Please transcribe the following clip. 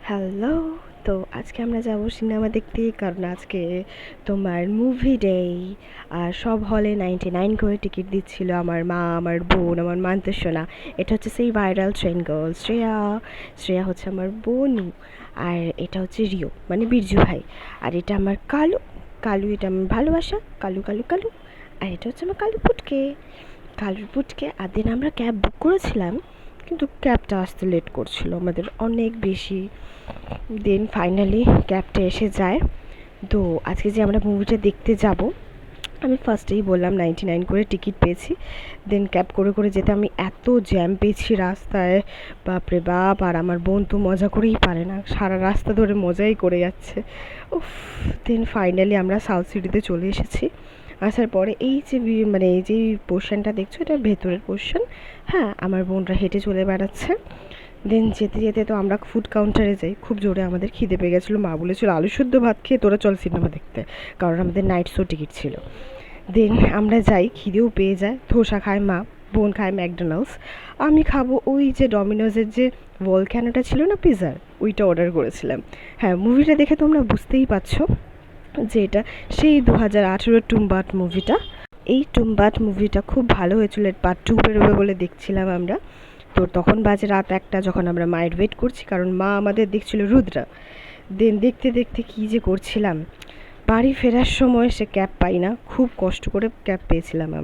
Hello. তো আজকে আমরা যাব সিনেমা দেখতে, কারণ আজকে তোমার মুভি ডে। আর সব হলে 99 করে টিকিট দিচ্ছিল, আমার মা, আমার বোন, আমার মান্তুসোনা। এটা হচ্ছে সেই viral train girl Shreya. Shreya হচ্ছে আমার বোনু। আর এটা হচ্ছে রিও, মানে বিরজু ভাই। আর এটা আমার কালু। কালু এটা আমার ভালোবাসা, কালু কালু কালু। আর এটা হচ্ছে আমার কালু পুটকে, কালুর পুটকে। আর দিন আমরা ক্যাব বুক করেছিলাম, কিন্তু ক্যাবটা আসতে লেট করছিল আমাদের অনেক বেশি। দেন ফাইনালি ক্যাবটা এসে যায়। তো আজকে যে আমরা মুভিটা দেখতে যাব, আমি ফার্স্টেই বললাম 99 করে টিকিট পেয়েছি। দেন ক্যাব করে করে যেতে আমি এত জ্যাম পেয়েছি রাস্তায়, বাপরে বাপ। আর আমার বোন তো মজা করেই পারে না, সারা রাস্তা ধরে মজাই করে যাচ্ছে। উফ। দেন ফাইনালি আমরা সাউথ সিটিতে চলে এসেছি। আসার পরে এই যে মানে এই যে পোর্শনটা দেখছো, এটা ভেতরের পোর্শন। হ্যাঁ, আমার বোনরা হেঁটে চলে বেড়াচ্ছে। দেন যেতে যেতে তো আমরা ফুড কাউন্টারে যাই, খুব জোরে আমাদের খিদে পেয়ে গেছিলো। মা বলেছিল আলু শুদ্ধ ভাত খেয়ে তোরা চল সিনেমা দেখতে, কারণ আমাদের নাইট শো টিকিট ছিল। দেন আমরা যাই, খিদেও পেয়ে যায়। ধোসা খায় মা, বোন খায় ম্যাকডোনাল্ডস। আমি খাবো ওই যে ডমিনোজের যে ভলক্যানোটা ছিল না পিৎজার, ওইটা অর্ডার করেছিলাম। হ্যাঁ, মুভিটা দেখে তোমরা বুঝতেই পারছো যে এটা সেই 2018 টুম্বাট মুভিটা। এই টুম্বাট মুভিটা খুব ভালো হয়েছিল, এর পার্ট 2 বেরোবে বলে দেখছিলাম আমরা। তো তখন বাজে রাত 1টা, যখন আমরা মায়ের ওয়েট করছি, কারণ মা আমাদের দেখছিল রুদ্রা। দেন দেখতে দেখতে কী যে করছিলাম। বাড়ি ফেরার সময় সে ক্যাব পাই না, খুব কষ্ট করে ক্যাব পেয়েছিলাম আমরা।